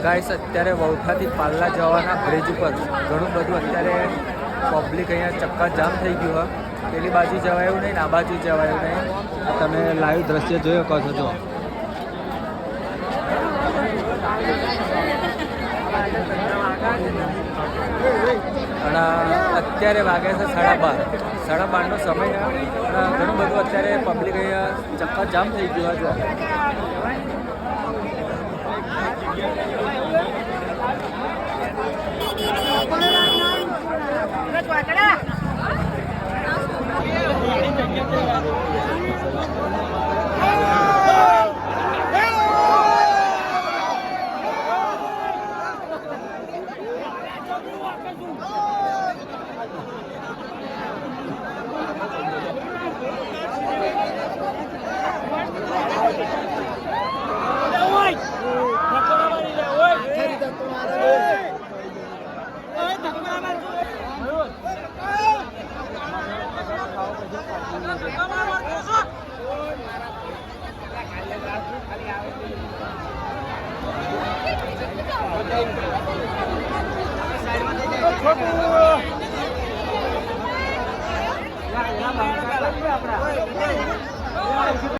Guys અત્યારે વૌઠાથી પાલ્લા જવાના bridge ઉપર ઘણું બધું અત્યારે પબ્લિક અહીંયા ચક્કા જામ થઈ ગયું હોય. પેલી બાજુ જવાયું નહીં ને આ બાજુ જવાયું નહીં. તમે લાઈવ દ્રશ્ય જોઈ શકો છો. જો અને અત્યારે વાગ્યા છે 12:30. 12:30નો સમય અને ઘણું બધું અત્યારે પબ્લિક અહીંયા ચક્કા જામ થઈ ગયું હોય.